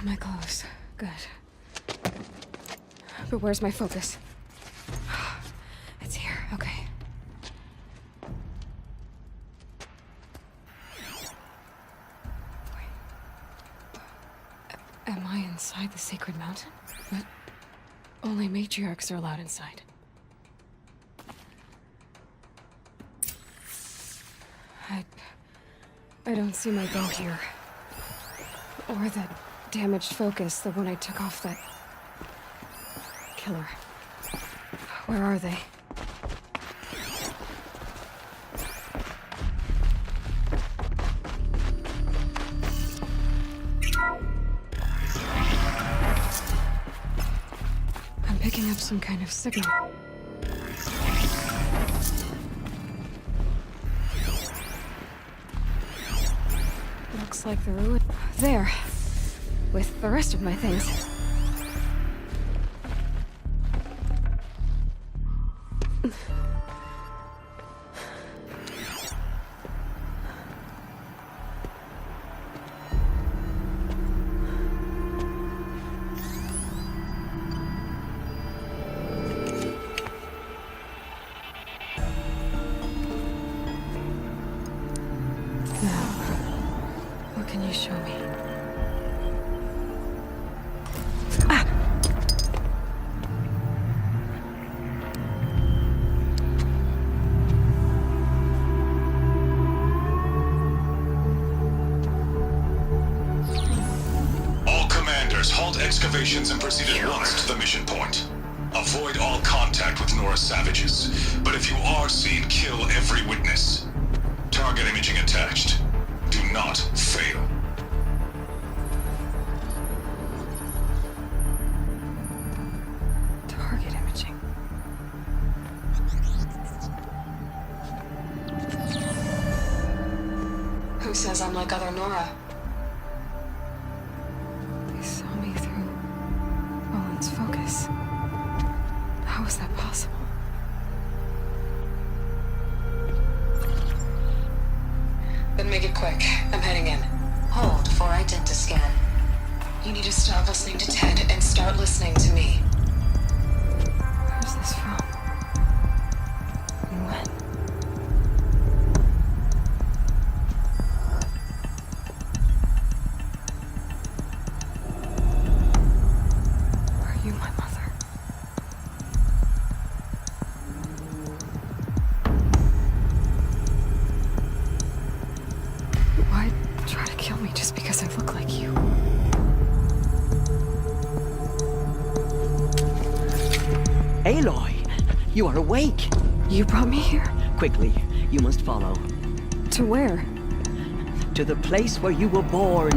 my clothes. Good. But where's my focus? It's here. Okay. Wait. Am I inside the sacred mountain? But only matriarchs are allowed inside. I don't see my bow here. Or that damaged focus, the one I took off that killer. Where are they? I'm picking up some kind of signal. Looks like the ruin. There. With the rest of my things. What can you show me? Ah! All commanders, halt excavations and proceed at once to the mission point. Avoid all contact with Nora savages, but if you are seen, kill every witness. Target imaging attached. Do not fail. Target imaging. Who says I'm like other Nora? They saw me through Owen's focus. How is that possible? Then make it quick. I'm heading in. Hold for identiscan. You need to stop listening to Ted and start listening to me. Where's this from? And when? Are you my mother? Why try to kill me just because I look like you? Aloy, you are awake. You brought me here? Quickly, you must follow. To where? To the place where you were born.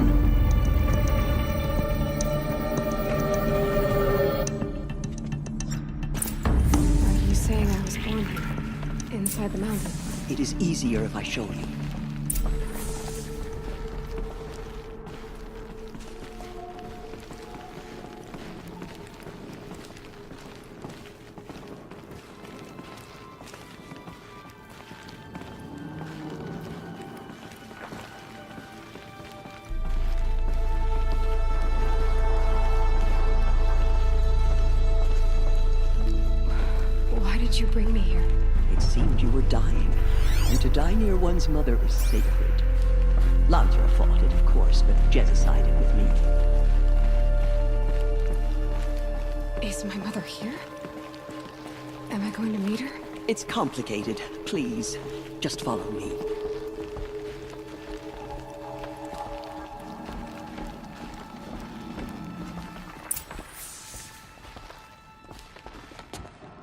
Are you saying I was born here? Inside the mountain? It is easier if I show you. Why did you bring me here? It seemed you were dying, and to die near one's mother is sacred. Lantra fought it, of course, but Jezza sided with me. Is my mother here? Am I going to meet her? It's complicated. Please, just follow me.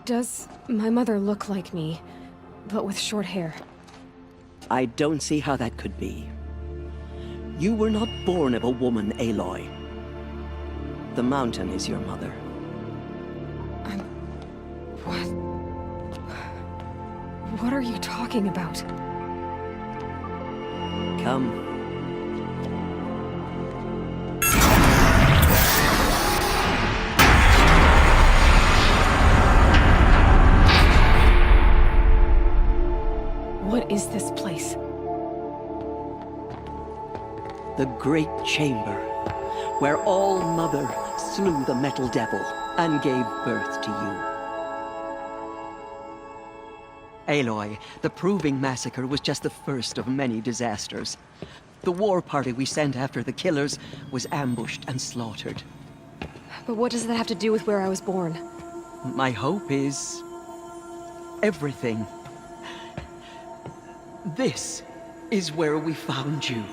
Does my mother look like me, but with short hair? I don't see how that could be. You were not born of a woman, Aloy. The mountain is your mother. What? What are you talking about? Come. What is this place? The Great Chamber, where All Mother slew the metal devil and gave birth to you. Aloy, the Proving Massacre was just the first of many disasters. The war party we sent after the killers was ambushed and slaughtered. But what does that have to do with where I was born? My hope is... everything. This is where we found you.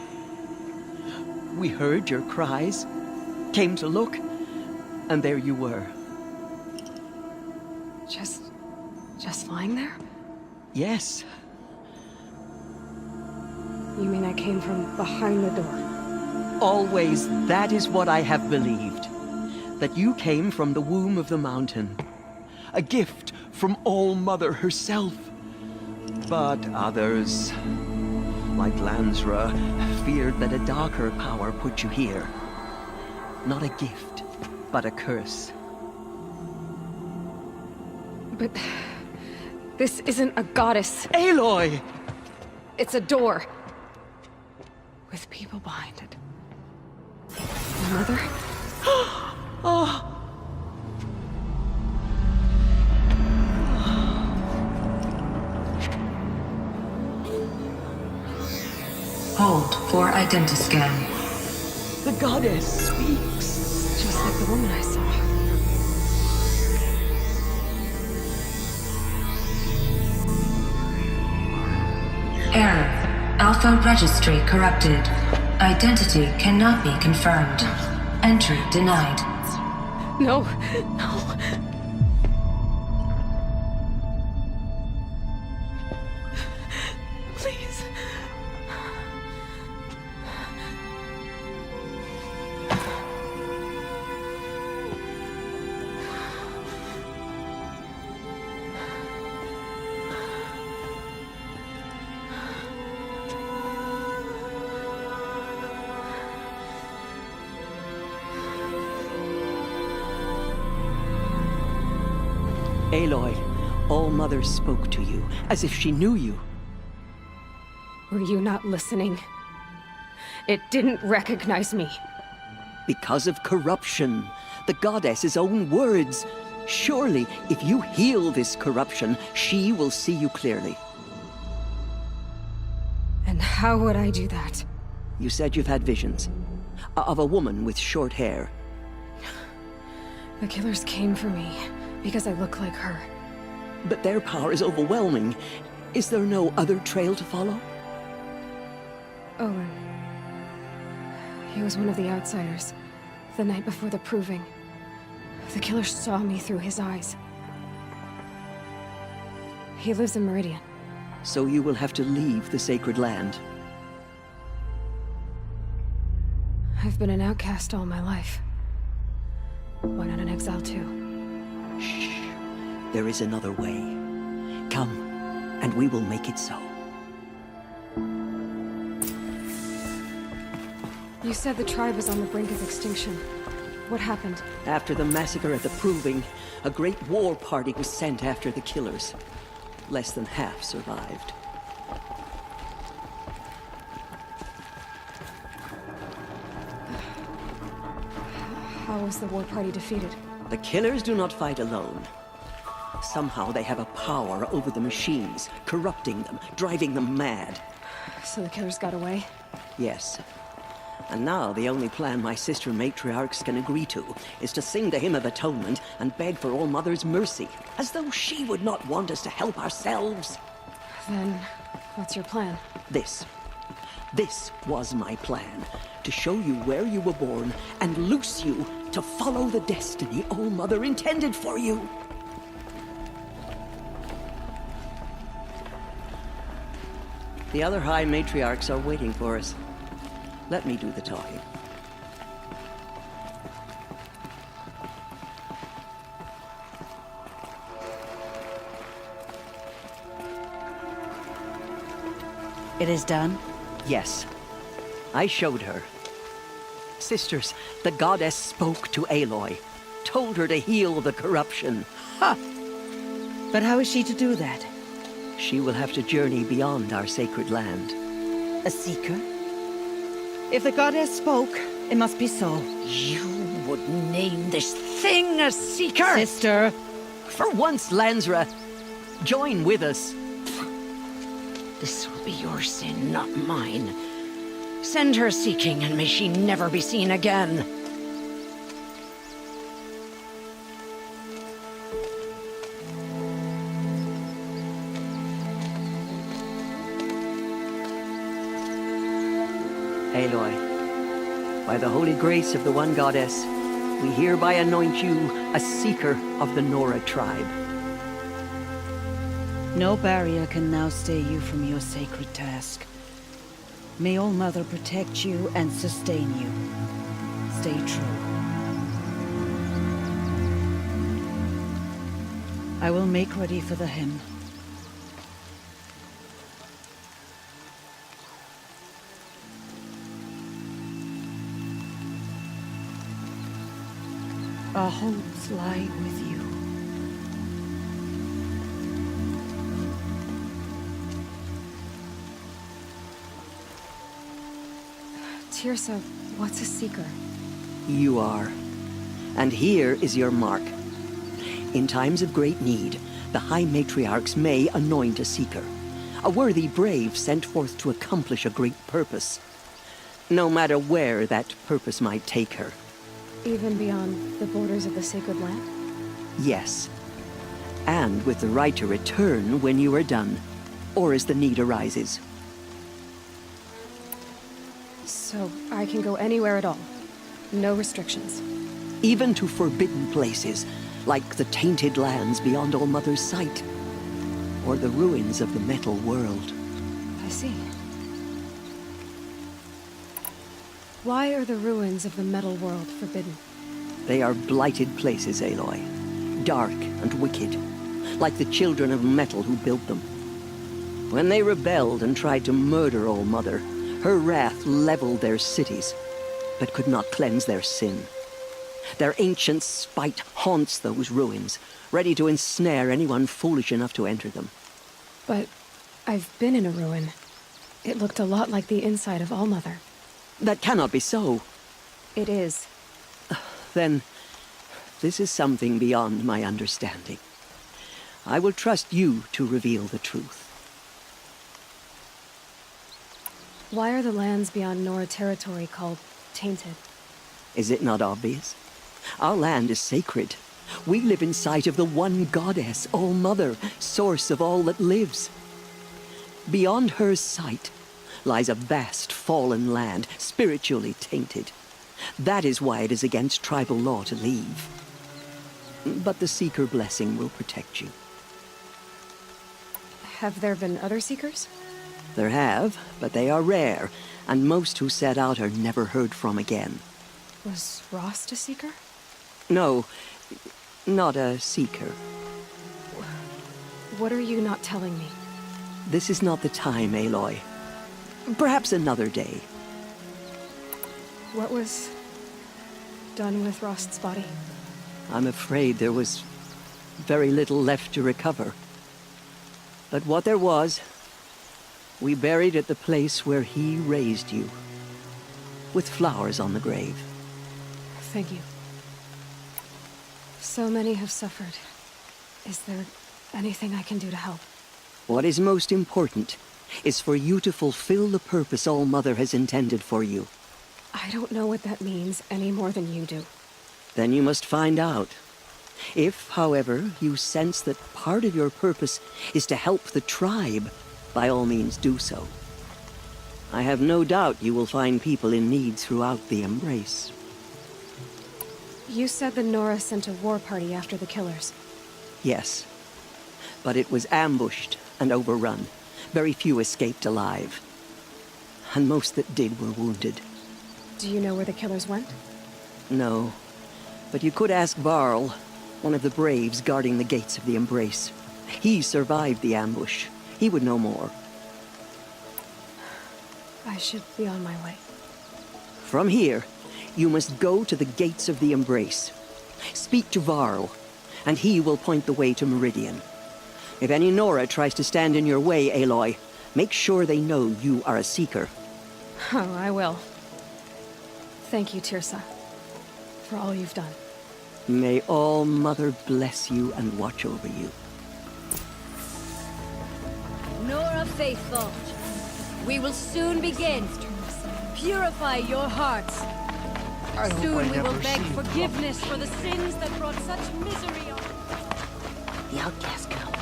We heard your cries, came to look, and there you were. Just lying there? Yes. You mean I came from behind the door? Always that is what I have believed. That you came from the womb of the mountain. A gift from All Mother herself. But others, like Lansra, feared that a darker power put you here. Not a gift, but a curse. But... this isn't a goddess. Aloy! It's a door. With people behind it. My mother? Oh! Hold for identiscan. The goddess speaks. Just like the woman I saw. Error. Alpha registry corrupted. Identity cannot be confirmed. Entry denied. No, no. Please. Aloy, All Mother spoke to you, as if she knew you. Were you not listening? It didn't recognize me. Because of corruption. The goddess's own words. Surely, if you heal this corruption, she will see you clearly. And how would I do that? You said you've had visions. Of a woman with short hair. The killers came for me because I look like her. But their power is overwhelming. Is there no other trail to follow? Owen. He was one of the outsiders. The night before the Proving. The killer saw me through his eyes. He lives in Meridian. So you will have to leave the sacred land. I've been an outcast all my life. Why not an exile too? Shh. There is another way. Come, and we will make it so. You said the tribe was on the brink of extinction. What happened? After the massacre at the Proving, a great war party was sent after the killers. Less than half survived. How was the war party defeated? The killers do not fight alone. Somehow they have a power over the machines, corrupting them, driving them mad. So the killers got away? Yes. And now the only plan my sister matriarchs can agree to is to sing the Hymn of Atonement and beg for All Mother's mercy, as though she would not want us to help ourselves. Then, what's your plan? This was my plan. To show you where you were born and loose you to follow the destiny All Mother intended for you. The other High Matriarchs are waiting for us. Let me do the talking. It is done? Yes. I showed her. Sisters, the goddess spoke to Aloy. Told her to heal the corruption. Ha! But how is she to do that? She will have to journey beyond our sacred land. A seeker? If the goddess spoke, It must be so. You would name this thing a Seeker? Sister! For once, Lansra, join with us. This will be your sin, not mine. Send her seeking, and may she never be seen again. Aloy, by the holy grace of the One Goddess, we hereby anoint you a Seeker of the Nora tribe. No barrier can now stay you from your sacred task. May All Mother protect you and sustain you. Stay true. I will make ready for the hymn. Our hopes lie with you. Tirsa, what's a Seeker? You are. And here is your mark. In times of great need, the High Matriarchs may anoint a Seeker. A worthy brave sent forth to accomplish a great purpose. No matter where that purpose might take her. Even beyond the borders of the sacred land? Yes. And with the right to return when you are done, or as the need arises. So I can go anywhere at all? No restrictions? Even to forbidden places, like the tainted lands beyond All Mother's sight, or the ruins of the metal world. I see. Why are the ruins of the metal world forbidden? They are blighted places, Aloy. Dark and wicked, like the children of metal who built them. When they rebelled and tried to murder All Mother, her wrath leveled their cities, but could not cleanse their sin. Their ancient spite haunts those ruins, ready to ensnare anyone foolish enough to enter them. But I've been in a ruin. It looked a lot like the inside of All Mother. That cannot be so. It is. Then, this is something beyond my understanding. I will trust you to reveal the truth. Why are the lands beyond Nora territory called tainted? Is it not obvious? Our land is sacred. We live in sight of the One Goddess, All Mother, source of all that lives. Beyond her sight lies a vast fallen land, spiritually tainted. That is why it is against tribal law to leave. But the Seeker blessing will protect you. Have there been other Seekers? There have, but they are rare, and most who set out are never heard from again. Was Rost a Seeker? No, not a Seeker. What are you not telling me? This is not the time, Aloy. Perhaps another day. What was done with Rost's body? I'm afraid there was very little left to recover. But what there was, we buried at the place where he raised you, with flowers on the grave. Thank you. So many have suffered. Is there anything I can do to help? What is most important is for you to fulfill the purpose All Mother has intended for you. I don't know what that means any more than you do. Then you must find out. If, however, you sense that part of your purpose is to help the tribe, by all means do so. I have no doubt you will find people in need throughout the Embrace. You said the Nora sent a war party after the killers. Yes. But it was ambushed and overrun. Very few escaped alive. And most that did were wounded. Do you know where the killers went? No. But you could ask Varl, one of the braves guarding the gates of the Embrace. He survived the ambush. He would know more. I should be on my way. From here, you must go to the gates of the Embrace. Speak to Varl, and he will point the way to Meridian. If any Nora tries to stand in your way, Aloy, make sure they know you are a Seeker. Oh, I will. Thank you, Tirsa, for all you've done. May All Mother bless you and watch over you. Nora Faithful, we will soon begin. Purify your hearts. Soon we will beg forgiveness for the sins that brought such misery on. The outcast girl.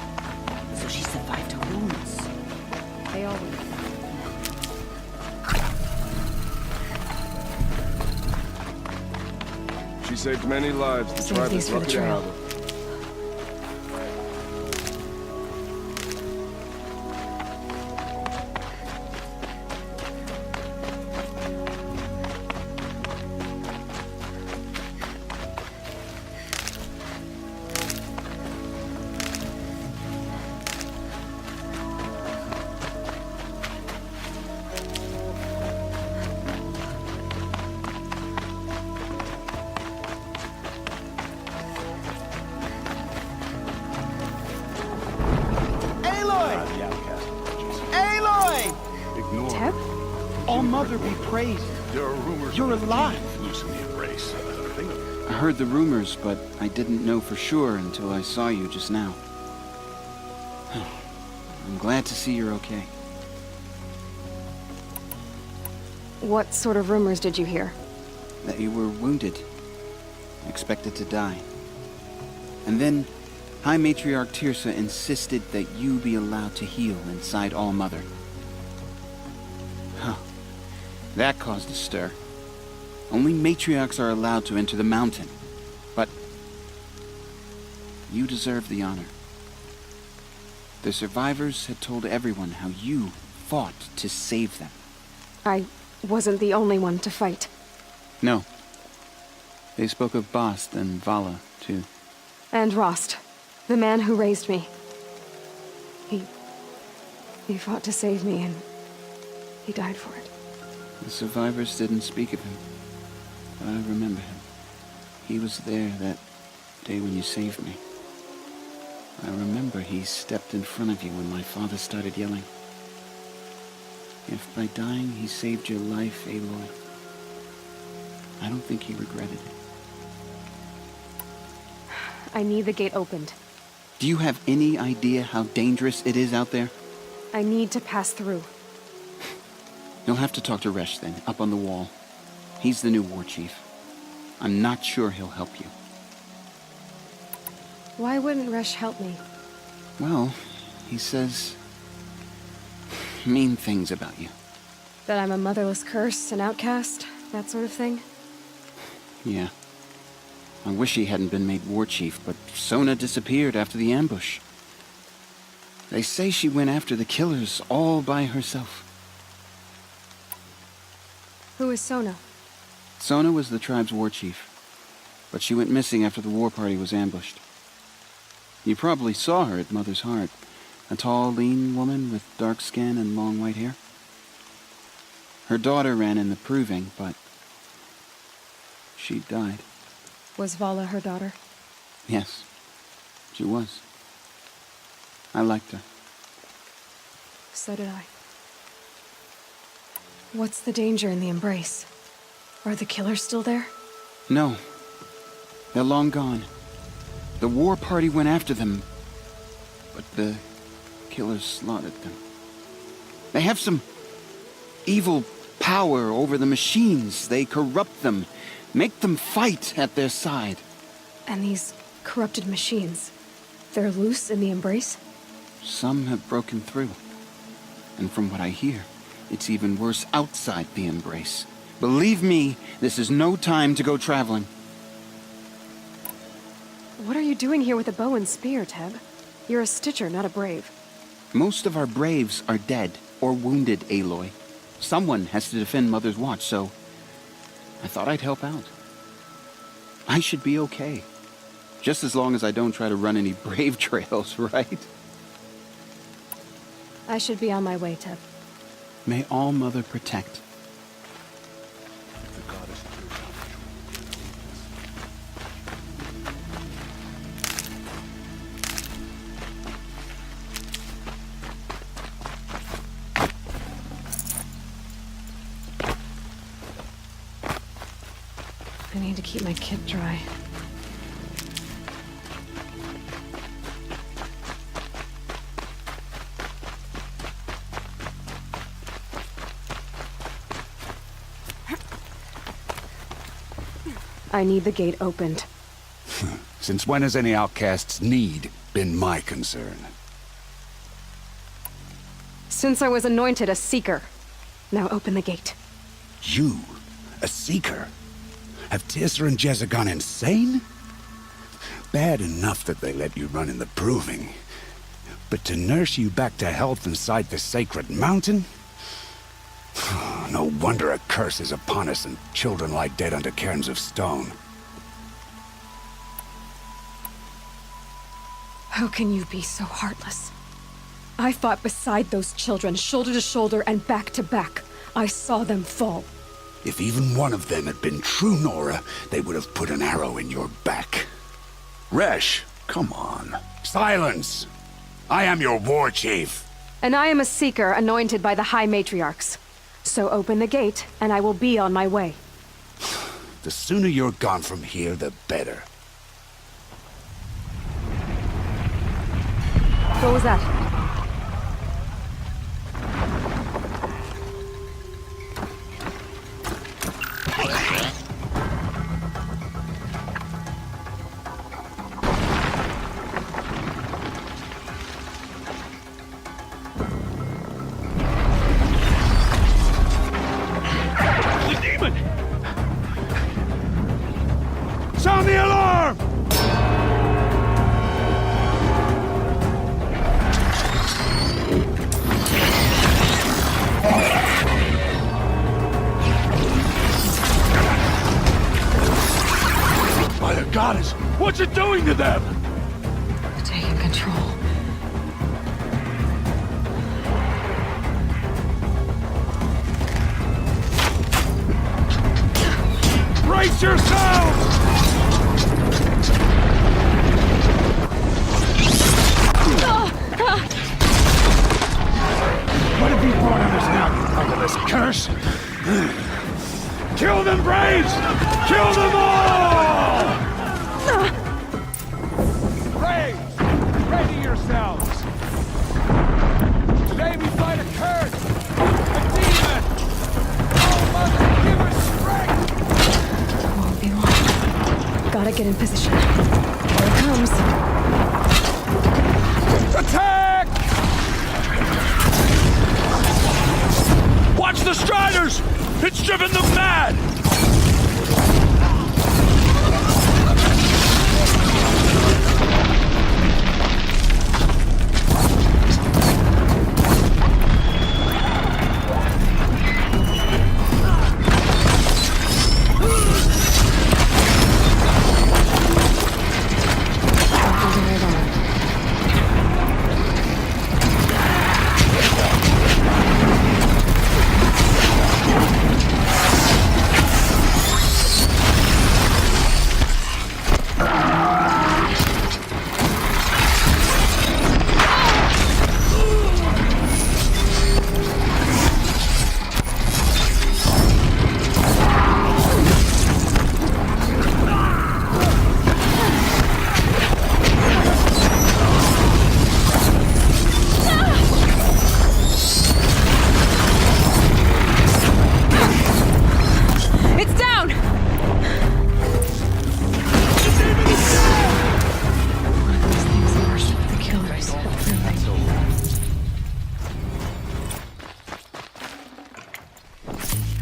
So she survived her wounds. They always... She saved many lives. The Save tribe these is for the lucky to trail. have her. Ignore. Teb? All Mother be praised. There are rumors. You're alive. Loosen the embrace. I heard the rumors, but I didn't know for sure until I saw you just now. I'm glad to see you're okay. What sort of rumors did you hear? That you were wounded. Expected to die. And then, High Matriarch Tirsa insisted that you be allowed to heal inside All Mother. Huh. That caused a stir. Only matriarchs are allowed to enter the mountain. But you deserve the honor. The survivors had told everyone how you fought to save them. I wasn't the only one to fight. No. They spoke of Bast and Vala, too. And Rost, the man who raised me. He fought to save me, and he died for it. The survivors didn't speak of him, but I remember him. He was there that day when you saved me. I remember he stepped in front of you when my father started yelling. If by dying he saved your life, Aloy, I don't think he regretted it. I need the gate opened. Do you have any idea how dangerous it is out there? I need to pass through. You'll have to talk to Resh then, up on the wall. He's the new war chief. I'm not sure he'll help you. Why wouldn't Resh help me? Well, he says mean things about you. That I'm a motherless curse, an outcast, that sort of thing? Yeah. I wish he hadn't been made war chief, but Sona disappeared after the ambush. They say she went after the killers all by herself. Who is Sona? Sona was the tribe's war chief, but she went missing after the war party was ambushed. You probably saw her at Mother's Heart. A tall, lean woman with dark skin and long white hair. Her daughter ran in the proving, but she died. Was Vala her daughter? Yes, she was. I liked her. So did I. What's the danger in the embrace? Are the killers still there? No, they're long gone. The war party went after them, but the killers slaughtered them. They have some evil power over the machines. They corrupt them, make them fight at their side. And these corrupted machines, they're loose in the embrace? Some have broken through. And from what I hear, it's even worse outside the embrace. Believe me, this is no time to go traveling. What are you doing here with a bow and spear, Teb? You're a Stitcher, not a Brave. Most of our braves are dead or wounded, Aloy. Someone has to defend Mother's Watch, so I thought I'd help out. I should be okay. Just as long as I don't try to run any brave trails, right? I should be on my way, Teb. May All Mother protect. The goddess I need to keep my kit dry. I need the gate opened. Since when has any outcast's need been my concern? Since I was anointed a seeker. Now open the gate. You? A seeker? Have Tissa and Jezza gone insane? Bad enough that they let you run in the proving. But to nurse you back to health inside the sacred mountain? No wonder a curse is upon us and children lie dead under cairns of stone. How can you be so heartless? I fought beside those children, shoulder to shoulder and back to back. I saw them fall. If even one of them had been true Nora, they would have put an arrow in your back. Resh, come on. Silence! I am your war chief. And I am a seeker anointed by the High Matriarchs. So open the gate, and I will be on my way. The sooner you're gone from here, the better. What was that? Sound the alarm! By the goddess, what's it doing to them? Taking control. Brace yourselves! What have you brought on us now, you motherless curse? Kill them, Braves! Kill them all! Braves, ready yourselves! Today we fight a curse! A demon! Oh, Mother, give us strength! Won't be long. Gotta get in position. Here it comes. Attack! Watch the Striders! It's driven them mad!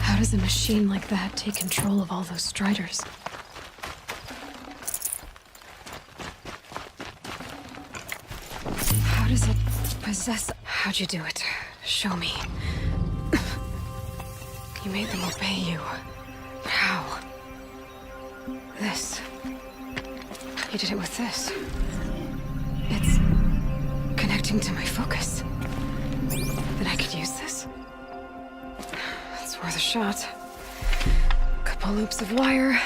How does a machine like that take control of all those Striders? How does it possess... How'd you do it? Show me. You made them obey you. But how? This. You did it with this. It's connecting to my focus. Then I could use this. It's worth a shot. Couple loops of wire.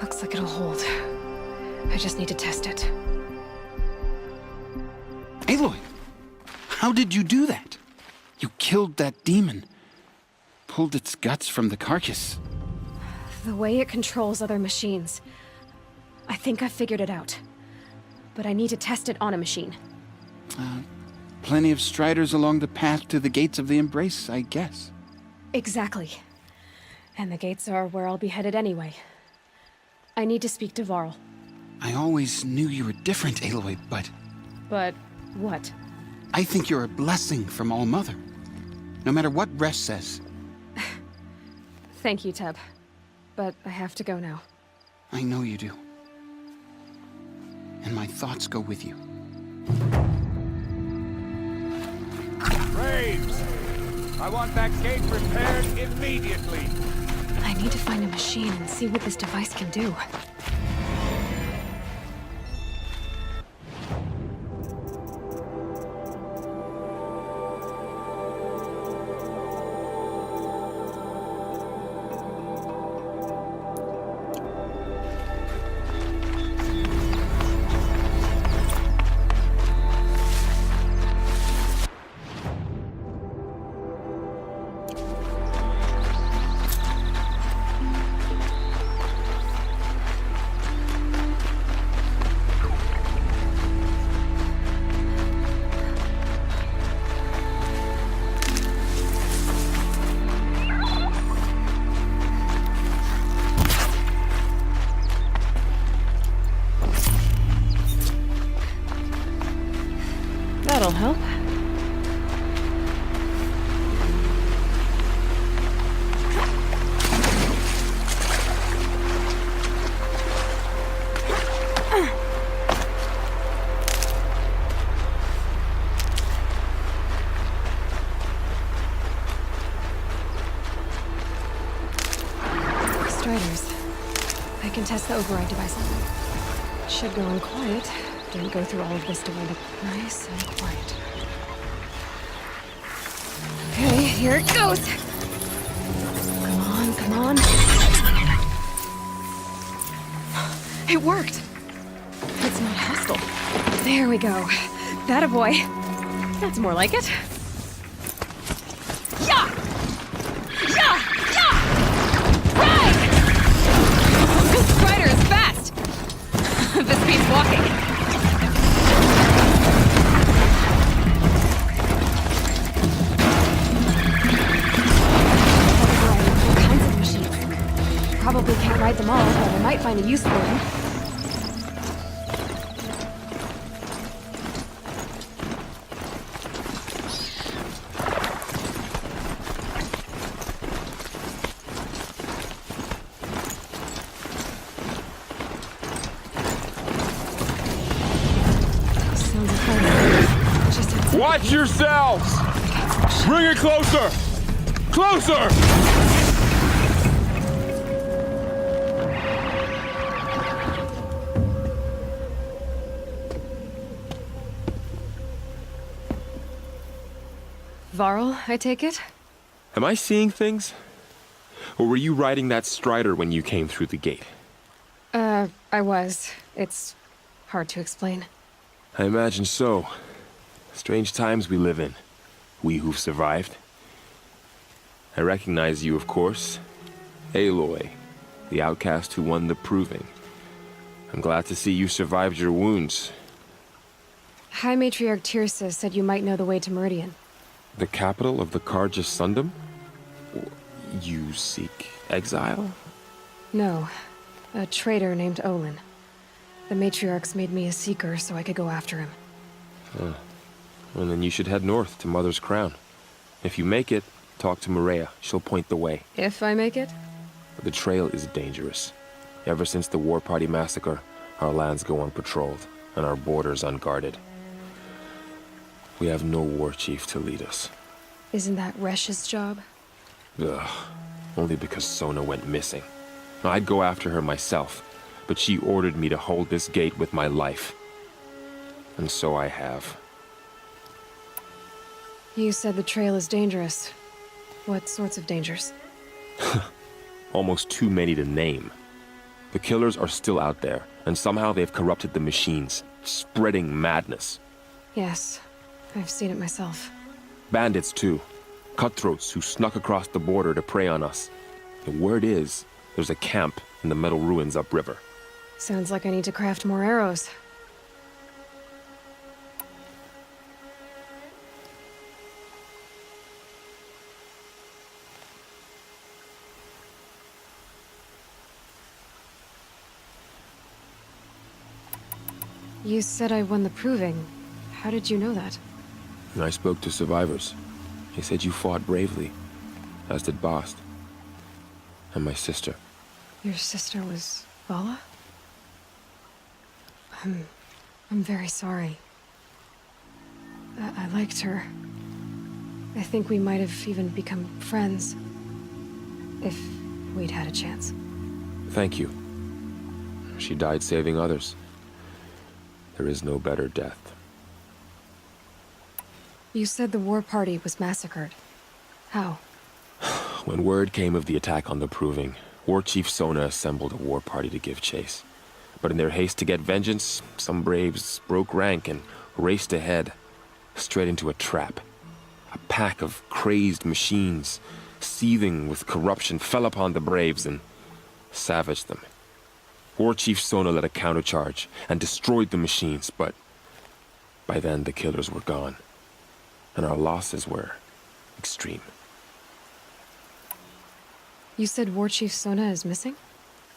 Looks like it'll hold. I just need to test it. Aloy, how did you do that? You killed that demon. Pulled its guts from the carcass. The way it controls other machines. I think I figured it out. But I need to test it on a machine. Plenty of striders along the path to the gates of the Embrace, I guess. Exactly. And the gates are where I'll be headed anyway. I need to speak to Varl. I always knew you were different, Aloy, but... But what? I think you're a blessing from All Mother. No matter what Resh says. Thank you, Teb. But I have to go now. I know you do. And my thoughts go with you. Braves! I want that gate repaired immediately. I need to find a machine and see what this device can do. That'll help. Striders. I can test the override device on them. Should go on quiet. Didn't go through all of this to wind up nice and quiet. Okay, here it goes! Come on, come on. It worked! It's not hostile. There we go. That boy. That's more like it. Yeah! Yeah! Yeah! Right! This strider is fast! This beats walking. Probably can't ride them all, but I might find a use for them. Watch yourselves! Bring it closer! Closer! Varl, I take it? Am I seeing things? Or were you riding that strider when you came through the gate? I was. It's hard to explain. I imagine so. Strange times we live in. We who've survived. I recognize you, of course. Aloy, the outcast who won the proving. I'm glad to see you survived your wounds. High Matriarch Tirsa said you might know the way to Meridian. The capital of the Carja Sundom? You seek exile? No. A traitor named Olin. The Matriarchs made me a seeker so I could go after him. Well, then you should head north to Mother's Crown. If you make it, talk to Maria. She'll point the way. If I make it? The trail is dangerous. Ever since the War Party massacre, our lands go unpatrolled, and our borders unguarded. We have no war chief to lead us. Isn't that Resh's job? Ugh. Only because Sona went missing. I'd go after her myself, but she ordered me to hold this gate with my life. And so I have. You said the trail is dangerous. What sorts of dangers? Almost too many to name. The killers are still out there, and somehow they've corrupted the machines, spreading madness. Yes, I've seen it myself. Bandits, too. Cutthroats who snuck across the border to prey on us. The word is, There's a camp in the metal ruins upriver. Sounds like I need to craft more arrows. You said I won the proving. How did you know that? And I spoke to survivors. They said you fought bravely, as did Bast. And my sister. Your sister was Vala? I'm very sorry. I liked her. I think we might have even become friends. If we'd had a chance. Thank you. She died saving others. There is no better death. You said the war party was massacred. How? When word came of the attack on the Proving, War Chief Sona assembled a war party to give chase. But in their haste to get vengeance, some braves broke rank and raced ahead, straight into a trap. A pack of crazed machines, seething with corruption, fell upon the braves and savaged them. War Chief Sona led a countercharge and destroyed the machines, but by then the killers were gone, and our losses were extreme. You said War Chief Sona is missing?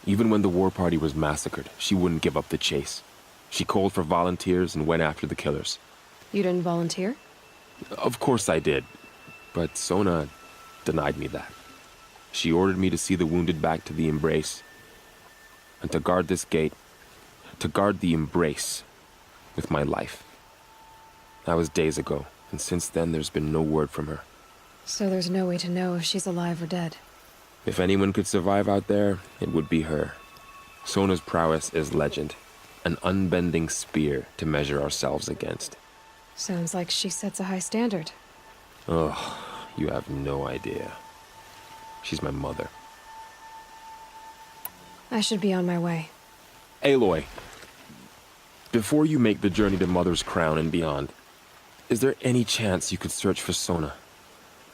Even when the war party was massacred, she wouldn't give up the chase. She called for volunteers and went after the killers. You didn't volunteer? Of course I did, but Sona denied me that. She ordered me to see the wounded back to the Embrace, and to guard this gate, to guard the Embrace with my life. That was days ago, and since then there's been no word from her. So there's no way to know if she's alive or dead. If anyone could survive out there, it would be her. Sona's prowess is legend, an unbending spear to measure ourselves against. Sounds like she sets a high standard. Oh, you have no idea. She's my mother. I should be on my way. Aloy, before you make the journey to Mother's Crown and beyond, is there any chance you could search for Sona?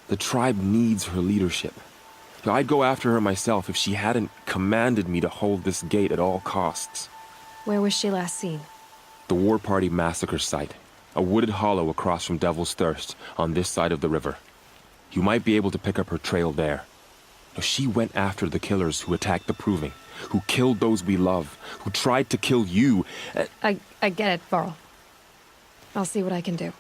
The tribe needs her leadership. I'd go after her myself if she hadn't commanded me to hold this gate at all costs. Where was she last seen? The War Party massacre site. A wooded hollow across from Devil's Thirst, on this side of the river. You might be able to pick up her trail there. She went after the killers who attacked the Proving, who killed those we love, who tried to kill you. I get it, Varl. I'll see what I can do.